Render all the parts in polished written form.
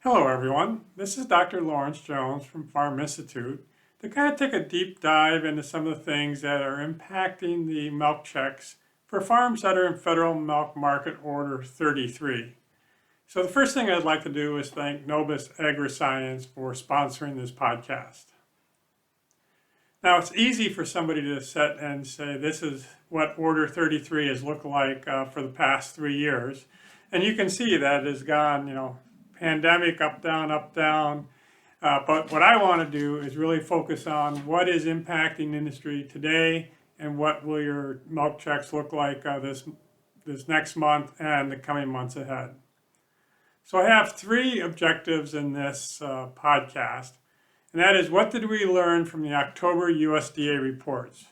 Hello everyone, this is Dr. Lawrence Jones from FARME Institute to kind of take a deep dive into some of the things that are impacting the milk checks for farms that are in Federal Milk Market Order 33. So the first thing I'd like to do is thank Nobis Agri Science for sponsoring this podcast. Now it's easy for somebody to sit and say this is what Order 33 has looked like for the past 3 years. And you can see that it has gone, pandemic, up, down, up, down. But what I want to do is really focus on what is impacting industry today and what will your milk checks look like this next month and the coming months ahead. So I have 3 objectives in this podcast, and that is, what did we learn from the October USDA reports?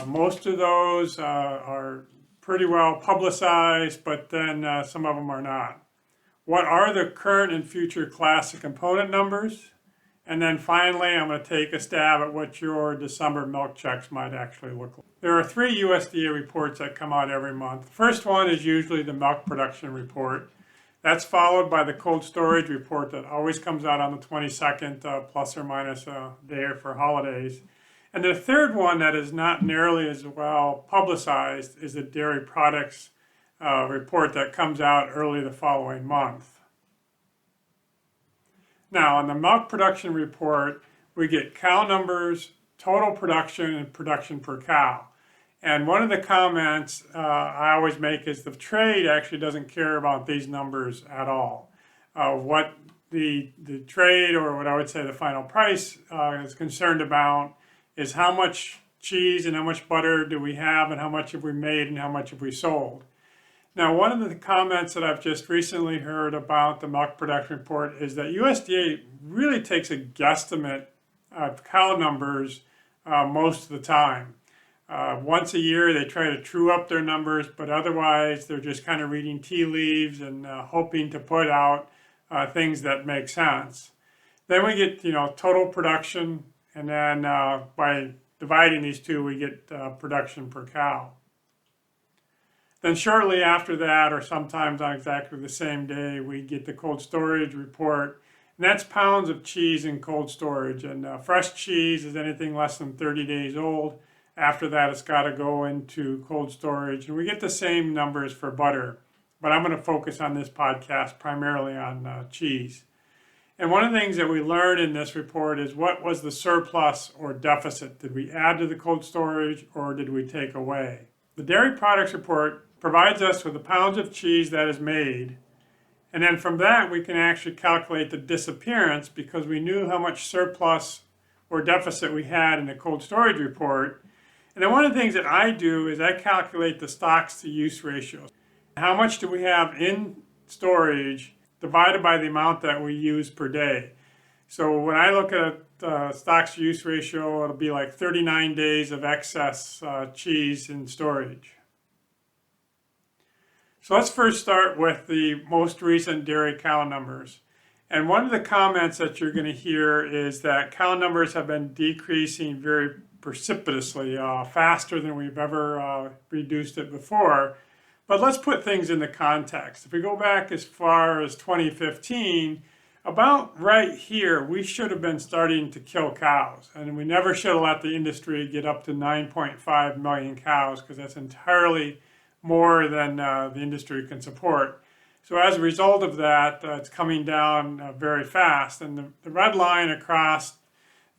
Most of those are pretty well publicized, but then some of them are not. What are the current and future classic component numbers? And then finally, I'm going to take a stab at what your December milk checks might actually look like. There are 3 USDA reports that come out every month. The first one is usually the milk production report. That's followed by the cold storage report that always comes out on the 22nd, plus or minus a day for holidays. And the third one that is not nearly as well publicized is the dairy products report that comes out early the following month. Now, on the milk production report, we get cow numbers, total production, and production per cow. And one of the comments I always make is the trade actually doesn't care about these numbers at all. What the trade, or what I would say the final price, is concerned about is how much cheese and how much butter do we have, and how much have we made, and how much have we sold. Now, one of the comments that I've just recently heard about the milk production report is that USDA really takes a guesstimate of cow numbers most of the time. Once a year, they try to true up their numbers, but otherwise, they're just kind of reading tea leaves and hoping to put out things that make sense. Then we get, total production, and then by dividing these two, we get production per cow. Then shortly after that, or sometimes on exactly the same day, we get the cold storage report. And that's pounds of cheese in cold storage. And fresh cheese is anything less than 30 days old. After that, it's got to go into cold storage. And we get the same numbers for butter. But I'm going to focus on this podcast primarily on cheese. And one of the things that we learned in this report is, what was the surplus or deficit? Did we add to the cold storage, or did we take away? The dairy products report provides us with the pounds of cheese that is made, and then from that we can actually calculate the disappearance, because we knew how much surplus or deficit we had in the cold storage report. And then one of the things that I do is I calculate the stocks to use ratio. How much do we have in storage divided by the amount that we use per day. So when I look at stocks to use ratio, it'll be like 39 days of excess cheese in storage. So let's first start with the most recent dairy cow numbers. And one of the comments that you're going to hear is that cow numbers have been decreasing very precipitously, faster than we've ever reduced it before. But let's put things into context. If we go back as far as 2015, about right here, we should have been starting to kill cows. And we never should have let the industry get up to 9.5 million cows, because that's entirely more than the industry can support. So as a result of that, it's coming down very fast. And the red line across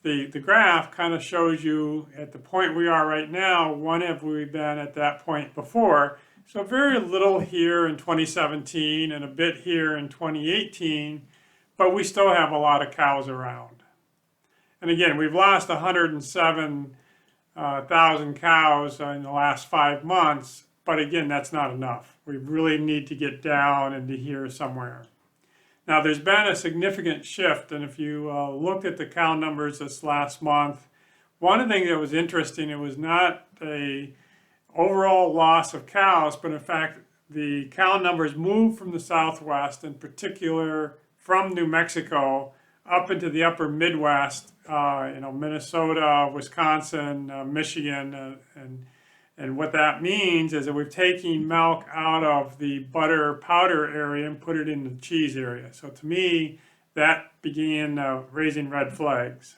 the graph kind of shows you at the point we are right now, when have we been at that point before. So very little here in 2017 and a bit here in 2018, but we still have a lot of cows around. And again, we've lost 107,000 cows in the last 5 months. But again, that's not enough. We really need to get down into here somewhere. Now, there's been a significant shift, and if you looked at the cow numbers this last month, one of the things that was interesting, it was not a overall loss of cows, but in fact, the cow numbers moved from the Southwest, in particular from New Mexico, up into the upper Midwest, Minnesota, Wisconsin, Michigan, and And what that means is that we're taking milk out of the butter powder area and put it in the cheese area. So to me, that began raising red flags.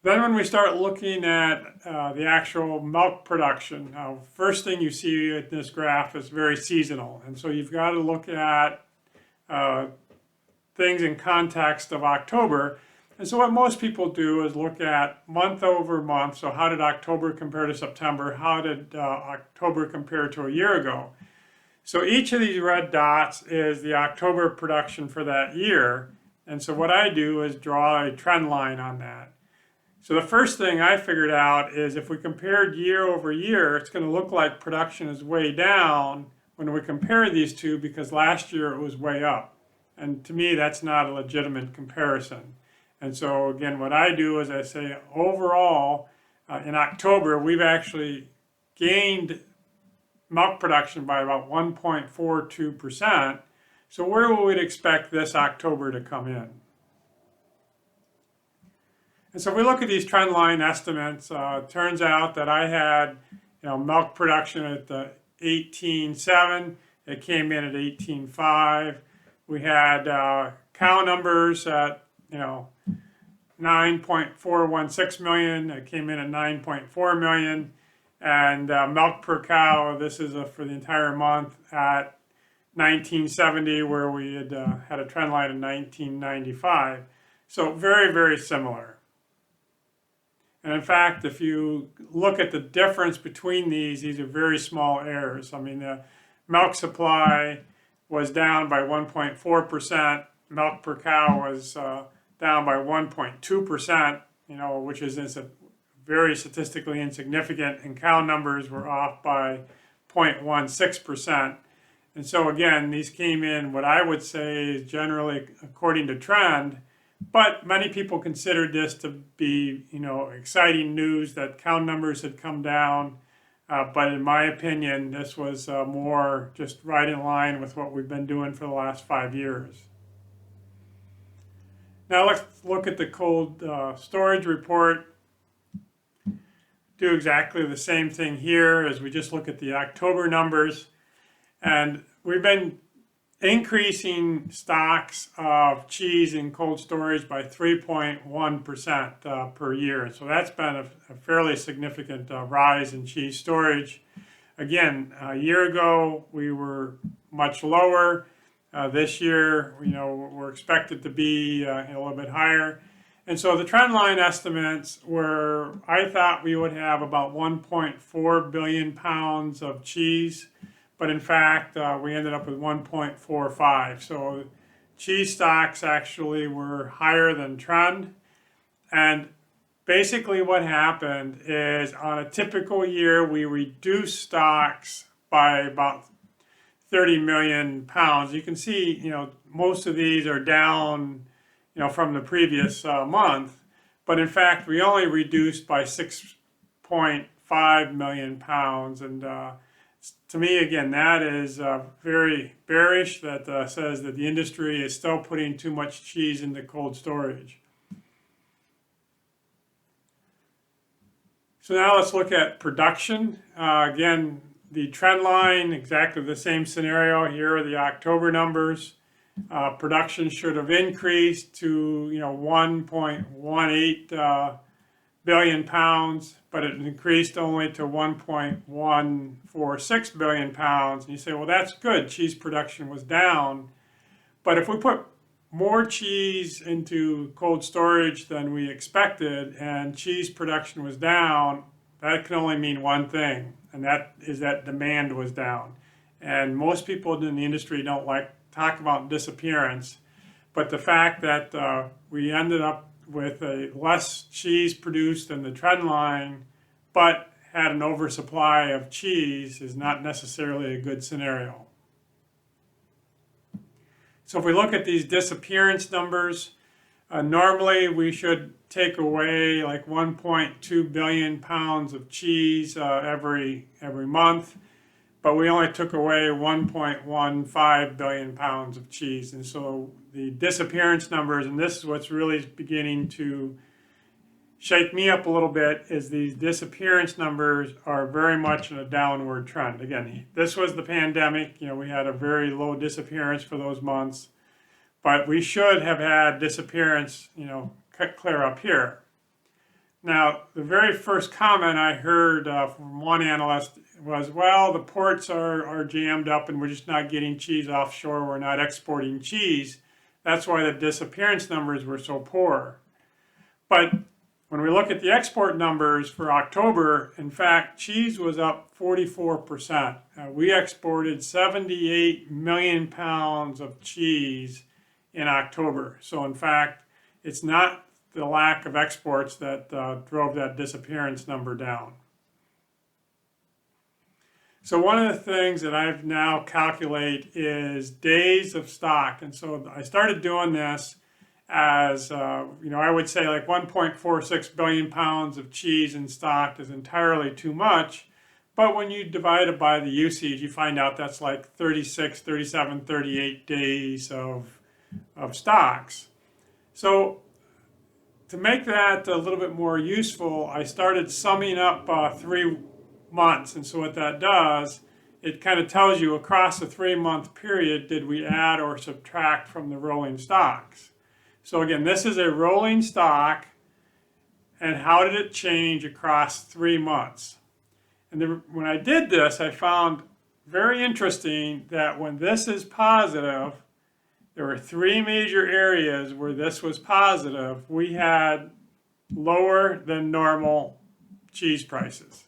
Then when we start looking at the actual milk production, first thing you see in this graph is very seasonal. And so you've got to look at things in context of October. And so what most people do is look at month over month. So how did October compare to September? How did October compare to a year ago? So each of these red dots is the October production for that year. And so what I do is draw a trend line on that. So the first thing I figured out is if we compared year over year, it's going to look like production is way down when we compare these two because last year it was way up. And to me, that's not a legitimate comparison. And so again, what I do is I say overall, in October, we've actually gained milk production by about 1.42%. So where would we expect this October to come in? And so if we look at these trend line estimates, it turns out that I had milk production at 18.7. It came in at 18.5. We had cow numbers at 9.416 million. It came in at 9.4 million. And milk per cow, this is for the entire month at 1970, where we had had a trend line in 1995. So very, very similar. And in fact, if you look at the difference between these are very small errors. I mean, the milk supply was down by 1.4%. Milk per cow was down by 1.2%, which is very statistically insignificant. And cow numbers were off by 0.16%. And so again, these came in what I would say is generally according to trend. But many people considered this to be, exciting news that cow numbers had come down. But in my opinion, this was more just right in line with what we've been doing for the last 5 years. Now let's look at the cold storage report. Do exactly the same thing here as we just look at the October numbers. And we've been increasing stocks of cheese in cold storage by 3.1% per year. So that's been a fairly significant rise in cheese storage. Again, a year ago, we were much lower. This year, we're expected to be a little bit higher. And so the trend line estimates were, I thought we would have about 1.4 billion pounds of cheese. But in fact, we ended up with 1.45. So cheese stocks actually were higher than trend. And basically what happened is on a typical year, we reduced stocks by about 30 million pounds. You can see, most of these are down, from the previous month. But in fact, we only reduced by 6.5 million pounds. And to me, again, that is very bearish. That says that the industry is still putting too much cheese into cold storage. So now let's look at production. Again, the trend line, exactly the same scenario. Here are the October numbers. Production should have increased to 1.18 billion pounds, but it increased only to 1.146 billion pounds. And you say, well, that's good. Cheese production was down. But if we put more cheese into cold storage than we expected and cheese production was down, that can only mean one thing, and that is that demand was down. And most people in the industry don't like to talk about disappearance, but the fact that we ended up with a less cheese produced than the trend line, but had an oversupply of cheese is not necessarily a good scenario. So if we look at these disappearance numbers, normally we should take away like 1.2 billion pounds of cheese every month, but we only took away 1.15 billion pounds of cheese. And so the disappearance numbers, and this is what's really beginning to shake me up a little bit is these disappearance numbers are very much in a downward trend. Again, this was the pandemic. We had a very low disappearance for those months, but we should have had disappearance, clear up here. Now, the very first comment I heard from one analyst was, well, the ports are jammed up and we're just not getting cheese offshore. We're not exporting cheese. That's why the disappearance numbers were so poor. But when we look at the export numbers for October, in fact, cheese was up 44%. We exported 78 million pounds of cheese in October. So in fact, it's not the lack of exports that drove that disappearance number down. So one of the things that I've now calculate is days of stock. And so I started doing this as, I would say like 1.46 billion pounds of cheese in stock is entirely too much. But when you divide it by the usage, you find out that's like 36, 37, 38 days of stocks. So to make that a little bit more useful, I started summing up 3 months. And so what that does, it kind of tells you across a 3-month period, did we add or subtract from the rolling stocks? So again, this is a rolling stock, and how did it change across 3 months? And when I did this, I found very interesting that when this is positive, there were 3 major areas where this was positive. We had lower than normal cheese prices.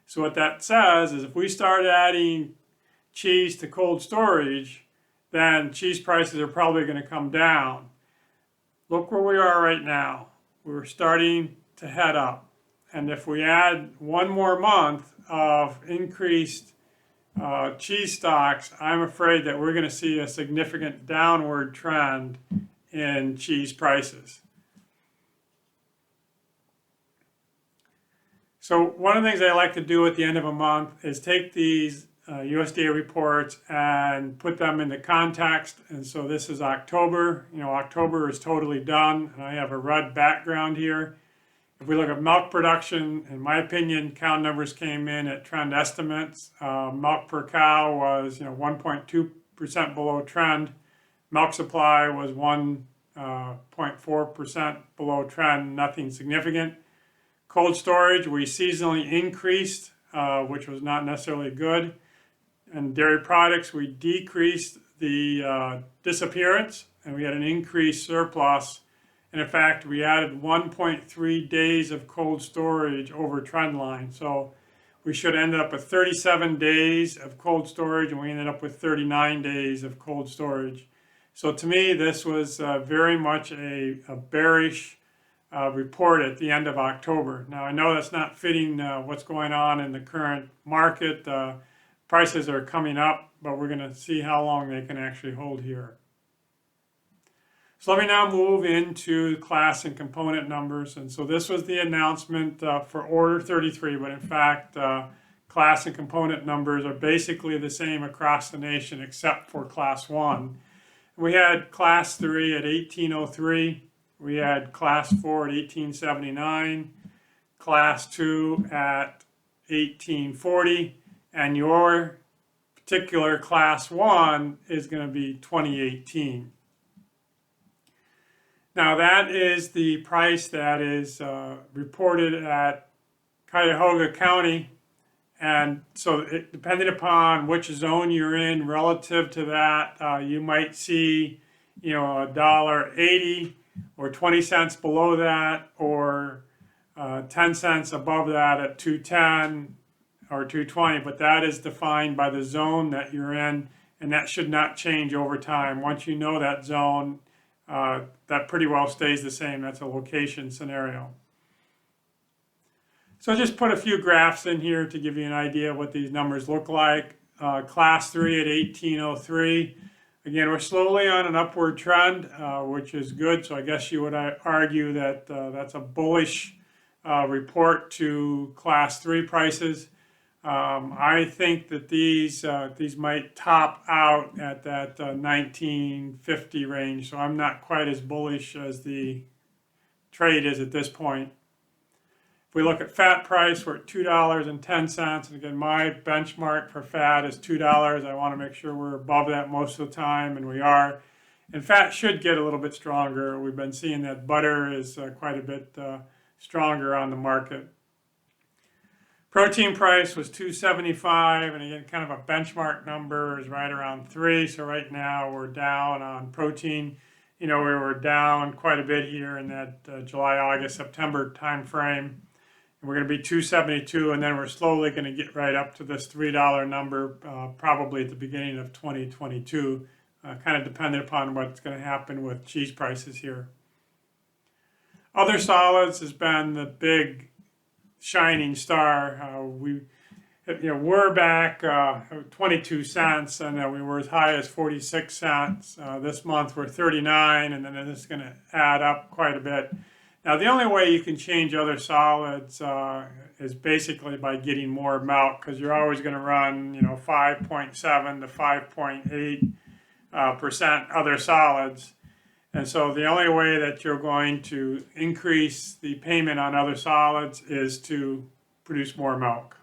So what that says is if we start adding cheese to cold storage, then cheese prices are probably going to come down. Look where we are right now. We're starting to head up. And if we add 1 more month of increased cheese stocks, I'm afraid that we're going to see a significant downward trend in cheese prices. So one of the things I like to do at the end of a month is take these USDA reports and put them into context. And so this is October. October is totally done, and I have a red background here. If we look at milk production, in my opinion, cow numbers came in at trend estimates. Milk per cow was 1.2% below trend. Milk supply was 1.4% below trend, nothing significant. Cold storage, we seasonally increased, which was not necessarily good. And dairy products, we decreased the disappearance, and we had an increased surplus. And in fact, we added 1.3 days of cold storage over trend line. So we should end up with 37 days of cold storage, and we ended up with 39 days of cold storage. So to me, this was very much a bearish report at the end of October. Now, I know that's not fitting what's going on in the current market. Prices are coming up, but we're going to see how long they can actually hold here. So let me now move into class and component numbers. And so this was the announcement for order 33, but in fact, class and component numbers are basically the same across the nation except for class 1. We had class 3 at 1803. We had class 4 at 1879, class 2 at 1840, and your particular class 1 is going to be 2018. Now that is the price that is reported at Cuyahoga County, and so depending upon which zone you're in relative to that, you might see $1.80 or 20 cents below that, or 10 cents above that at 210 or 220, but that is defined by the zone that you're in, and that should not change over time. Once you know that zone, that pretty well stays the same. That's a location scenario. So just put a few graphs in here to give you an idea of what these numbers look like. Class 3 at 1803. Again, we're slowly on an upward trend, which is good. So I guess you would argue that that's a bullish report to class 3 prices. I think that these might top out at that 1950 range. So I'm not quite as bullish as the trade is at this point. we look at fat price, we're at $2.10. And again, my benchmark for fat is $2. I want to make sure we're above that most of the time, and we are. And fat should get a little bit stronger. We've been seeing that butter is quite a bit stronger on the market. Protein price was $2.75, and again, kind of a benchmark number is right around 3. So right now we're down on protein. We were down quite a bit here in that July, August, September timeframe. And we're going to be $2.72, and then we're slowly going to get right up to this $3 number, probably at the beginning of 2022, kind of dependent upon what's going to happen with cheese prices here. Other solids has been the big shining star. We're back 22 cents, and we were as high as 46 cents. This month we're 39, and then it's going to add up quite a bit. Now, the only way you can change other solids is basically by getting more milk, because you're always going to run 5.7 to 5.8% other solids. And so the only way that you're going to increase the payment on other solids is to produce more milk.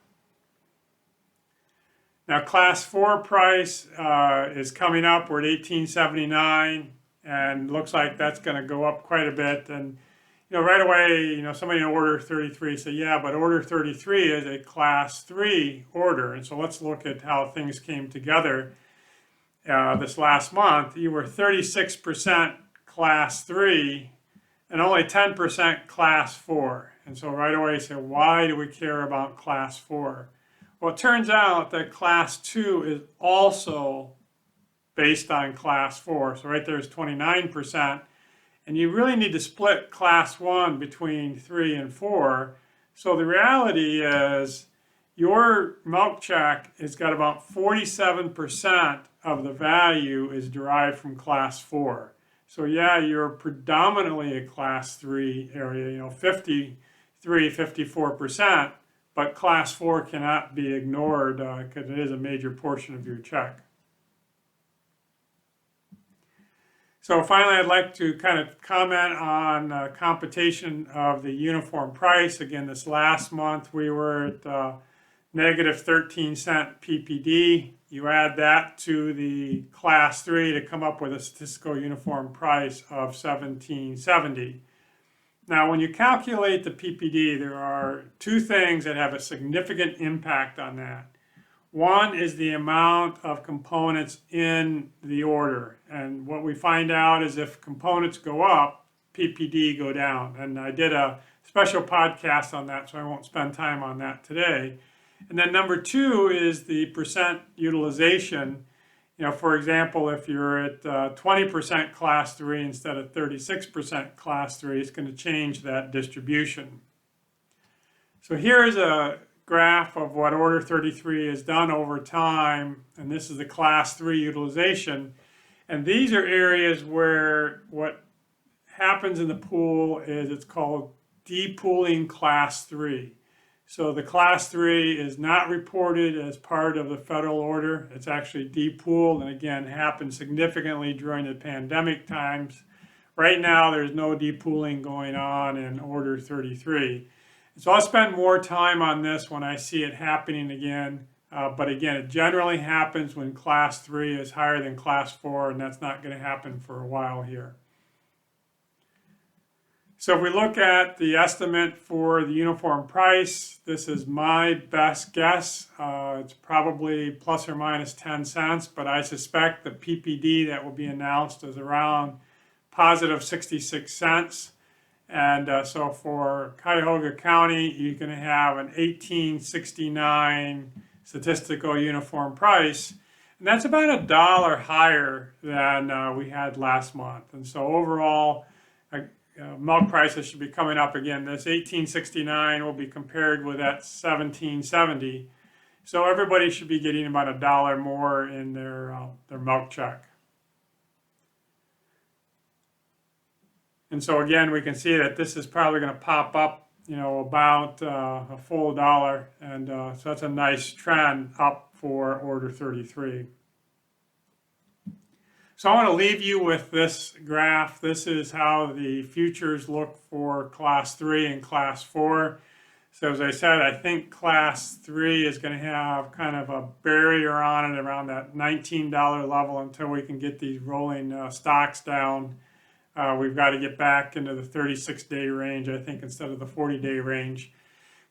Now, class 4 price is coming up. We're at $18.79, and looks like that's going to go up quite a bit. And right away, somebody in order 33 say, yeah, but order 33 is a class 3 order. And so let's look at how things came together this last month. You were 36% class 3 and only 10% class 4. And so right away you say, why do we care about class 4? Well, it turns out that class 2 is also based on class 4. So right there is 29%. And you really need to split class 1 between 3 and 4. So the reality is your milk check has got about 47% of the value is derived from class 4. So yeah, you're predominantly a class 3 area, 54%, but class 4 cannot be ignored because it is a major portion of your check. So finally, I'd like to kind of comment on computation of the uniform price. Again, this last month we were at negative 13 cent PPD. You add that to the class 3 to come up with a statistical uniform price of $17.70. Now, when you calculate the PPD, there are two things that have a significant impact on that. One is the amount of components in the order. And what we find out is if components go up, PPD go down. And I did a special podcast on that, so I won't spend time on that today. And then number 2 is the percent utilization. For example, if you're at 20% class 3 instead of 36% class 3, it's going to change that distribution. So here is a graph of what order 33 has done over time, and this is the class 3 utilization. And these are areas where what happens in the pool is it's called depooling class 3. So the class 3 is not reported as part of the federal order. It's actually depooled, and again, happened significantly during the pandemic times. Right now, there's no depooling going on in order 33. So I'll spend more time on this when I see it happening again. But again, it generally happens when class 3 is higher than class 4, and that's not going to happen for a while here. So if we look at the estimate for the uniform price, this is my best guess. It's probably plus or minus 10 cents, but I suspect the PPD that will be announced is around positive 66 cents. And so for Cuyahoga County, you're going to have an $18.69 statistical uniform price. And that's about $1 higher than we had last month. And so overall, milk prices should be coming up again. This $18.69 will be compared with that $17.70. So everybody should be getting about $1 more in their milk check. And so again, we can see that this is probably going to pop up, about a full $1. And so that's a nice trend up for order 33. So I want to leave you with this graph. This is how the futures look for class 3 and class 4. So as I said, I think class 3 is going to have kind of a barrier on it around that $19 level until we can get these rolling stocks down. We've got to get back into the 36-day range, I think, instead of the 40-day range.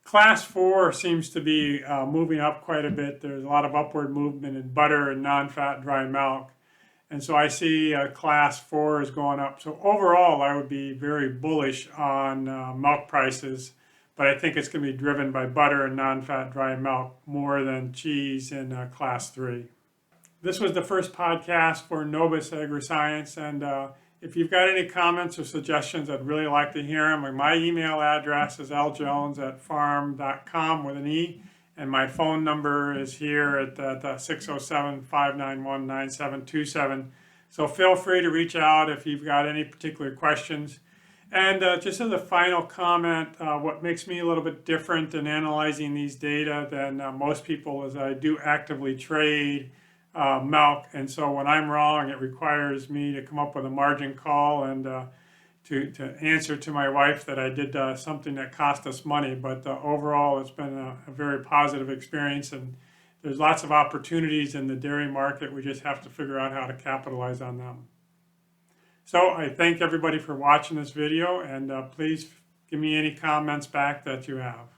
Class 4 seems to be moving up quite a bit. There's a lot of upward movement in butter and non-fat dry milk. And so I see class 4 is going up. So overall, I would be very bullish on milk prices, but I think it's going to be driven by butter and non-fat dry milk more than cheese in class 3. This was the first podcast for Nobis Agri Science, and if you've got any comments or suggestions, I'd really like to hear them. My email address is ljones@farm.com with an E, and my phone number is here at 607-591-9727. So feel free to reach out if you've got any particular questions. And just as a final comment, what makes me a little bit different in analyzing these data than most people is I do actively trade milk, and so when I'm wrong, it requires me to come up with a margin call and to answer to my wife that I did something that cost us money. But overall, it's been a very positive experience, and there's lots of opportunities in the dairy market. We just have to figure out how to capitalize on them. So I thank everybody for watching this video, and please give me any comments back that you have.